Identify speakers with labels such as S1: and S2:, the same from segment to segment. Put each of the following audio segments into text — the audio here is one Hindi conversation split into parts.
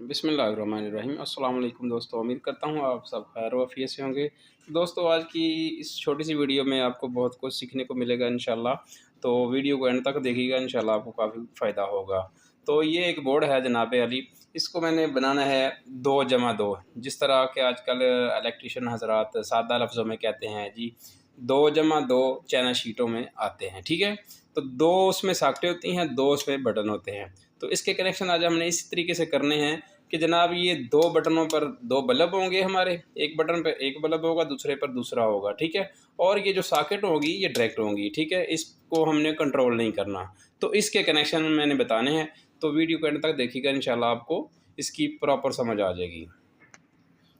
S1: बिस्मिल्लाहिर्रहमानिर्रहीम। अस्सलाम वालेकुम दोस्तों, उम्मीद करता हूँ आप सब खैर वाफियत से होंगे। दोस्तों, आज की इस छोटी सी वीडियो में आपको बहुत कुछ सीखने को मिलेगा इंशाल्लाह। तो वीडियो को एंड तक देखिएगा, इंशाल्लाह आपको काफ़ी फ़ायदा होगा। तो ये एक बोर्ड है जनाब अली, इसको मैंने बनाना है 2 जमा 2, जिस तरह के आजकल इलेक्ट्रीशियन हज़रात सादा लफ्ज़ों में कहते हैं जी, 2 जमा 2 चैनल शीटों में आते हैं, ठीक है। तो 2 उसमें साकटें होती हैं, 2 उसमें बटन होते हैं। तो इसके कनेक्शन आज हमने इस तरीके से करने हैं कि जनाब ये 2 बटनों पर 2 बल्ब होंगे हमारे, एक बटन पे एक बल्ब होगा, दूसरे पर दूसरा होगा, ठीक है। और ये जो सॉकेट होगी ये डायरेक्ट होंगी, ठीक है, इसको हमने कंट्रोल नहीं करना। तो इसके कनेक्शन मैंने बताने हैं, तो वीडियो के एंड तक देखिएगा, इंशाल्लाह आपको इसकी प्रॉपर समझ आ जाएगी।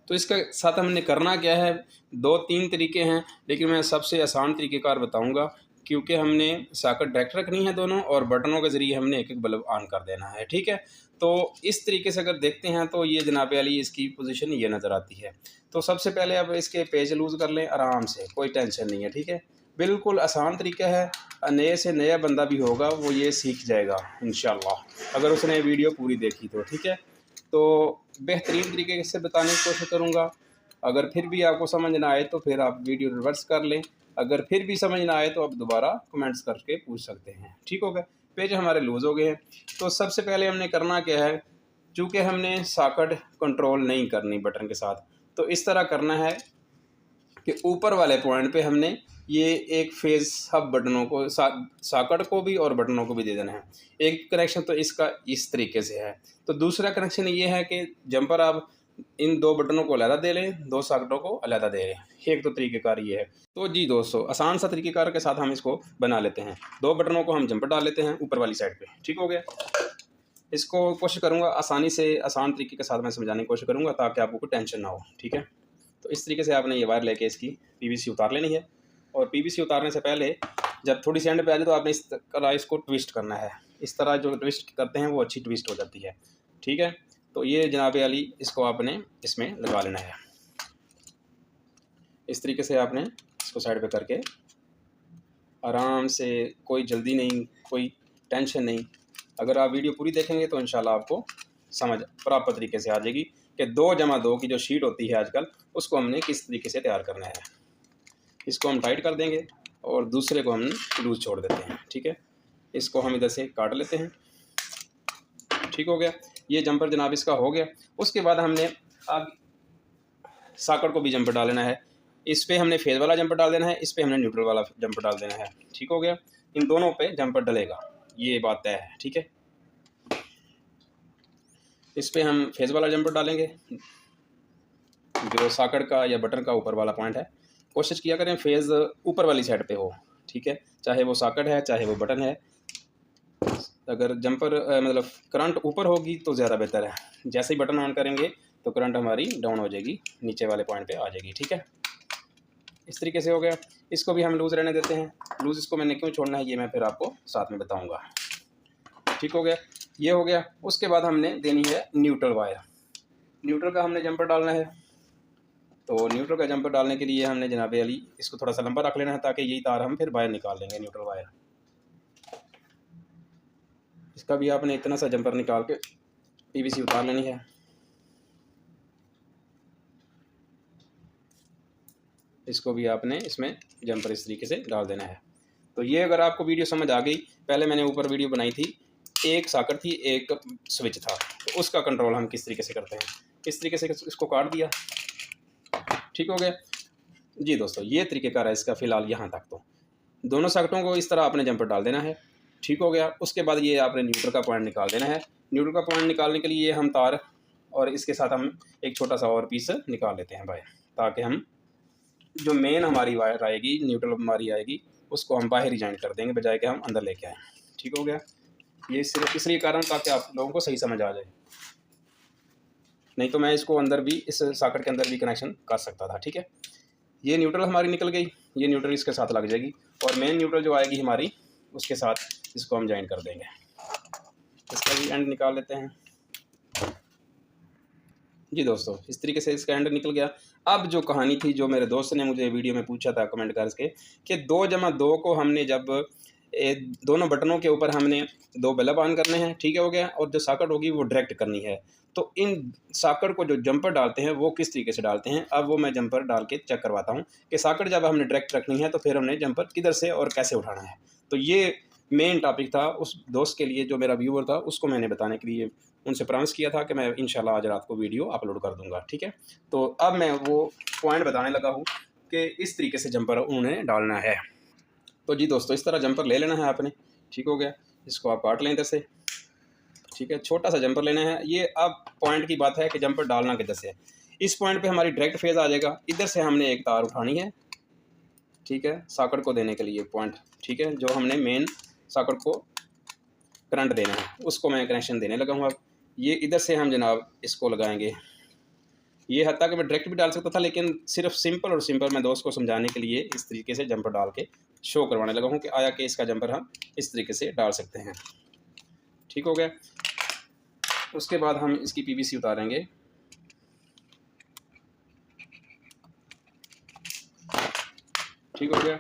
S1: तो इसका साथ हमने करना क्या है, 2-3 तरीके हैं, लेकिन मैं सबसे आसान तरीक़ेकार बताऊँगा, क्योंकि हमने सॉकेट डायरेक्ट रखनी है दोनों, और बटनों के ज़रिए हमने एक-एक बल्ब ऑन कर देना है, ठीक है। तो इस तरीके से अगर देखते हैं तो ये जनाब अली इसकी पोजीशन ये नज़र आती है। तो सबसे पहले अब इसके पेज लूज़ कर लें आराम से, कोई टेंशन नहीं है, ठीक है। बिल्कुल आसान तरीका है, नए से नया बंदा भी होगा वो ये सीख जाएगा इंशाल्लाह, अगर उसने वीडियो पूरी देखी तो, ठीक है। तो बेहतरीन तरीके से बताने की कोशिश करूँगा। अगर फिर भी आपको समझ ना आए तो फिर आप वीडियो रिवर्स कर लें, अगर फिर भी समझ ना आए तो आप दोबारा कमेंट्स करके पूछ सकते हैं, ठीक हो गया। पेज हमारे लूज़ हो गए हैं। तो सबसे पहले हमने करना क्या है, चूँकि हमने सॉकेट कंट्रोल नहीं करनी बटन के साथ, तो इस तरह करना है कि ऊपर वाले पॉइंट पे हमने ये एक फेज़ सब बटनों को सॉकेट को भी और बटनों को भी दे देना है। एक कनेक्शन तो इसका इस तरीके से है। तो दूसरा कनेक्शन ये है कि जंपर आप इन 2 बटनों को अलहदा दे लें, 2 सॉकेटों को अलहदा दे लें। एक तो तरीक़ेकार ये है। तो जी दोस्तों, आसान सा तरीक़ेकार के साथ हम इसको बना लेते हैं। 2 बटनों को हम जंपर डाल लेते हैं ऊपर वाली साइड पे, ठीक हो गया। इसको कोशिश करूँगा आसानी से आसान तरीके के साथ मैं समझाने की कोशिश करूँगा, ताकि आपको कोई टेंशन ना हो, ठीक है। तो इस तरीके से आपने ये वायर लेके इसकी पीवीसी उतार लेनी है, और पीवीसी उतारने से पहले जब थोड़ी सी एंड पे आ जाए तो आपने इस तरह इसको ट्विस्ट करना है। इस तरह जो ट्विस्ट करते हैं वो अच्छी ट्विस्ट हो जाती है, ठीक है। तो ये जनाब अली इसको आपने इसमें लगा लेना है। इस तरीके से आपने इसको साइड पे करके आराम से, कोई जल्दी नहीं, कोई टेंशन नहीं। अगर आप वीडियो पूरी देखेंगे तो इंशाल्लाह आपको समझ प्रॉपर तरीके से आ जाएगी कि 2 जमा 2 की जो शीट होती है आजकल, उसको हमने किस तरीके से तैयार करना है। इसको हम टाइट कर देंगे और दूसरे को हम लूज़ छोड़ देते हैं, ठीक है। इसको हम इधर से काट लेते हैं, ठीक हो गया। ये जंपर जनाब इसका हो गया। उसके बाद हमने अब सॉकेट को भी जंपर डाल लेना है। इस पे हमने फेज़ वाला जंपर डाल देना है, इस पे हमने न्यूट्रल वाला जंपर डाल देना है, ठीक हो गया। इन दोनों पे जंपर डलेगा, ये बात तय है, ठीक है। इस पे हम फेज़ वाला जंपर डालेंगे, जो सॉकेट का या बटन का ऊपर वाला पॉइंट है। कोशिश किया करें फेज़ ऊपर वाली साइड पे हो, ठीक है, चाहे वो सॉकेट है चाहे वो बटन है। अगर जंपर मतलब करंट ऊपर होगी तो ज़्यादा बेहतर है। जैसे ही बटन ऑन करेंगे तो करंट हमारी डाउन हो जाएगी, नीचे वाले पॉइंट पे आ जाएगी, ठीक है। इस तरीके से हो गया। इसको भी हम लूज़ रहने देते हैं। लूज़ इसको मैंने क्यों छोड़ना है ये मैं फिर आपको साथ में बताऊँगा, ठीक हो गया। ये हो गया। उसके बाद हमने देनी है न्यूट्रल वायर। न्यूट्रल का हमने जंपर डालना है। तो न्यूट्रल का जंपर डालने के लिए हमने जनाब अली इसको थोड़ा सा लंबा रख लेना है, ताकि यही तार हम फिर बाहर निकाल लेंगे, न्यूट्रल वायर। इसका भी आपने इतना सा जंपर निकाल के पीवीसी उतार लेनी है। इसको भी आपने इसमें जंपर इस तरीके से डाल देना है। तो ये अगर आपको वीडियो समझ आ गई, पहले मैंने ऊपर वीडियो बनाई थी, एक सॉकेट थी एक स्विच था, तो उसका कंट्रोल हम किस तरीके से करते हैं। इस तरीके से इसको काट दिया, ठीक हो गया। जी दोस्तों, ये तरीक़ेकार है इसका फ़िलहाल यहाँ तक। तो दोनों सॉकेटों को इस तरह आपने जंपर डाल देना है, ठीक हो गया। उसके बाद ये आपने न्यूट्रल का पॉइंट निकाल देना है। न्यूट्रल का पॉइंट निकालने के लिए हम तार और इसके साथ हम एक छोटा सा और पीस निकाल लेते हैं भाई, ताकि हम जो मेन हमारी वायर आएगी, न्यूट्रल हमारी आएगी, उसको हम बाहर ही जॉइन कर देंगे, बजाय कि हम अंदर लेके आएँ, ठीक हो गया। ये सिर्फ इसलिए कारण ताकि आप लोगों को सही समझ आ जाए, नहीं तो मैं इसको अंदर भी, इस सॉकेट के अंदर भी कनेक्शन कर सकता था, ठीक है। ये न्यूट्रल हमारी निकल गई, ये न्यूट्रल इसके साथ लग जाएगी, और मेन न्यूट्रल जो आएगी हमारी, उसके साथ इसको हम जॉइन कर देंगे। इसका भी एंड निकाल लेते हैं। जी दोस्तों, इस तरीके से इसका एंड निकल गया। अब जो कहानी थी, जो मेरे दोस्त ने मुझे वीडियो में पूछा था कमेंट करके, कि 2 जमा 2 को हमने जब दोनों बटनों के ऊपर हमने 2 बल्ब ऑन करने हैं, ठीक है हो गया, और जो सॉकेट होगी वो डायरेक्ट करनी है। तो इन साकड़ को जो जंपर डालते हैं वो किस तरीके से डालते हैं, अब वो मैं जंपर डाल के चेक करवाता हूँ कि साकड़ जब हमने डायरेक्ट रखनी है तो फिर हमने जंपर किधर से और कैसे उठाना है। तो ये मेन टॉपिक था उस दोस्त के लिए जो मेरा व्यूअर था, उसको मैंने बताने के लिए उनसे प्रॉमिस किया था कि मैं इंशाल्लाह आज रात को वीडियो अपलोड कर दूंगा, ठीक है। तो अब मैं वो पॉइंट बताने लगा हूँ कि इस तरीके से जंपर उन्हें डालना है। तो जी दोस्तों, इस तरह जंपर ले लेना है आपने, ठीक हो गया। इसको आप काट लें इधर से, ठीक है। छोटा सा जंपर लेना है। ये अब पॉइंट की बात है कि जंपर डालना किधर से है। इस पॉइंट पे हमारी डायरेक्ट फेज आ जाएगा, इधर से हमने एक तार उठानी है, ठीक है, साकड़ को देने के लिए पॉइंट, ठीक है, जो हमने मेन साकड़ को करंट देना है उसको मैं कनेक्शन देने लगा हूँ। अब ये इधर से हम जनाब इसको लगाएंगे। ये हद तक मैं डायरेक्ट भी डाल सकता था, लेकिन सिर्फ सिंपल और सिंपल मैं दोस्त को समझाने के लिए इस तरीके से जंपर डाल के शो करवाने लगा हूँ कि आया कि इसका जंपर हम इस तरीके से डाल सकते हैं, ठीक हो गया। उसके बाद हम इसकी पीवीसी उतारेंगे, ठीक हो गया।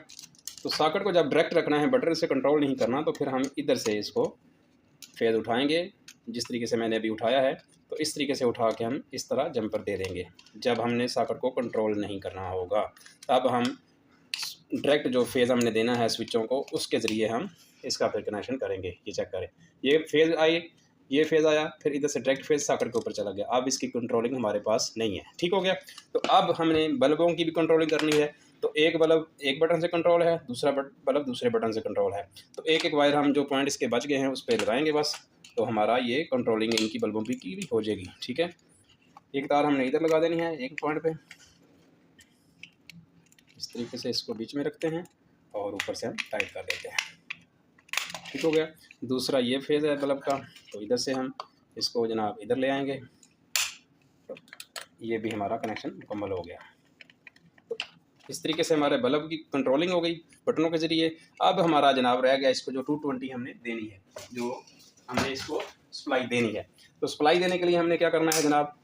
S1: तो सॉकेट को जब डायरेक्ट रखना है, बटन से कंट्रोल नहीं करना, तो फिर हम इधर से इसको फेज उठाएंगे जिस तरीके से मैंने अभी उठाया है। तो इस तरीके से उठा के हम इस तरह जंपर दे देंगे जब हमने सॉकेट को कंट्रोल नहीं करना होगा। तब हम डायरेक्ट जो फेज़ हमने देना है स्विचों को, उसके ज़रिए हम इसका फिर कनेक्शन करेंगे। ये चेक करें, ये फेज़ आई, ये फेज़ आया, फिर इधर से डायरेक्ट फेज़ सॉकेट के ऊपर चला गया। अब इसकी कंट्रोलिंग हमारे पास नहीं है, ठीक हो गया। तो अब हमने बल्बों की भी कंट्रोलिंग करनी है। तो एक बल्ब एक बटन से कंट्रोल है, दूसरा बल्ब दूसरे बटन से कंट्रोल है। तो एक एक वायर हम जो पॉइंट इसके बच गए हैं उस पर लगाएंगे बस, तो हमारा ये कंट्रोलिंग इनकी बल्बों की भी हो जाएगी, ठीक है। एक तार हमने इधर लगा देनी है एक पॉइंट पे, इस तरीके से इसको बीच में रखते हैं और ऊपर से हम टाइट कर देते हैं, ठीक हो गया। दूसरा ये फेज़ है बल्ब का, तो इधर से हम इसको जनाब इधर ले आएंगे, तो ये भी हमारा कनेक्शन मुकम्मल हो गया। तो इस तरीके से हमारे बल्ब की कंट्रोलिंग हो गई बटनों के ज़रिए। अब हमारा जनाब रह गया इसको जो 220 हमने देनी है, जो हमने इसको सप्लाई देनी है। तो सप्लाई देने के लिए हमने क्या करना है जनाब,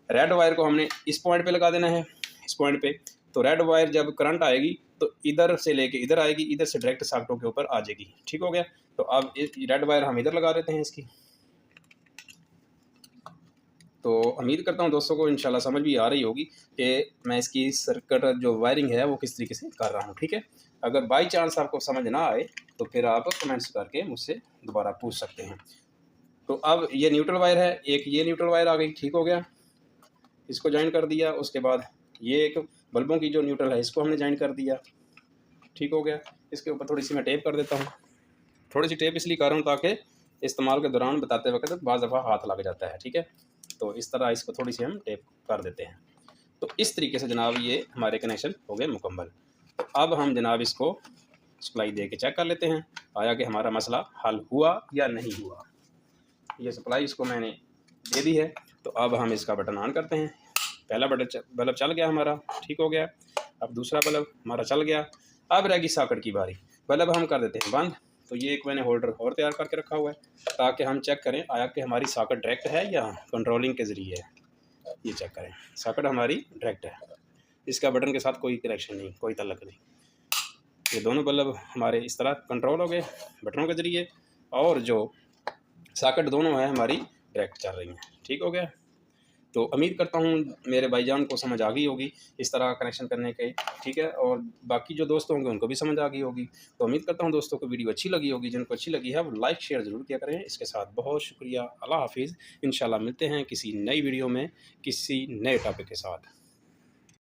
S1: रेड वायर को हमने इस पॉइंट पे लगा देना है, इस पॉइंट पे। तो रेड वायर जब करंट आएगी तो इधर से लेके इधर आएगी, इधर से डायरेक्ट सॉकेटों के ऊपर आ जाएगी, ठीक हो गया। तो अब रेड वायर हम इधर लगा देते हैं इसकी। तो उम्मीद करता हूँ दोस्तों को इंशाल्लाह समझ भी आ रही होगी कि मैं इसकी सर्किट जो वायरिंग है वो किस तरीके से कर रहा हूँ, ठीक है। अगर बाई चांस आपको समझ ना आए तो फिर आप कमेंट्स करके मुझसे दोबारा पूछ सकते हैं। तो अब ये न्यूट्रल वायर है, एक ये न्यूट्रल वायर आ गई, ठीक हो गया। इसको ज्वाइन कर दिया। उसके बाद ये एक बल्बों की जो न्यूट्रल है इसको हमने ज्वाइन कर दिया, ठीक हो गया। इसके ऊपर थोड़ी सी मैं टेप कर देता हूँ। थोड़ी सी टेप इसलिए कर रहा हूँ ताकि इस्तेमाल के दौरान बताते वक्त बाज़ दफ़ा हाथ लग जाता है, ठीक है। तो इस तरह इसको थोड़ी सी हम टेप कर देते हैं। तो इस तरीके से जनाब ये हमारे कनेक्शन हो गए मुकम्मल। तो अब हम जनाब इसको सप्लाई दे के चेक कर लेते हैं आया कि हमारा मसला हल हुआ या नहीं हुआ। ये सप्लाई इसको मैंने दे दी है। तो अब हम इसका बटन ऑन करते हैं। पहला बल्ब चल गया हमारा, ठीक हो गया। अब दूसरा बल्ब हमारा चल गया। अब रहेगी सॉकेट की बारी। बल्ब हम कर देते हैं बंद। तो ये एक मैंने होल्डर और तैयार करके रखा हुआ है ताकि हम चेक करें आया कि हमारी सॉकेट डायरेक्ट है या कंट्रोलिंग के ज़रिए है। ये चेक करें, सॉकेट हमारी डायरेक्ट है, इसका बटन के साथ कोई कनेक्शन नहीं, कोई तल्लक नहीं। ये दोनों बल्ब हमारे इस तरह कंट्रोल हो गए बटनों के ज़रिए, और जो सॉकेट दोनों है हमारी डायरेक्ट चल रही हैं, ठीक हो गया। तो उम्मीद करता हूँ मेरे भाईजान को समझ आ गई होगी इस तरह कनेक्शन करने के, ठीक है। और बाकी जो दोस्त होंगे उनको भी समझ आ गई होगी। तो उम्मीद करता हूँ दोस्तों को वीडियो अच्छी लगी होगी। जिनको अच्छी लगी है वो लाइक शेयर ज़रूर किया करें। इसके साथ बहुत शुक्रिया, अल्लाह हाफिज़। इंशाल्लाह मिलते हैं किसी नई वीडियो में किसी नए टॉपिक के साथ।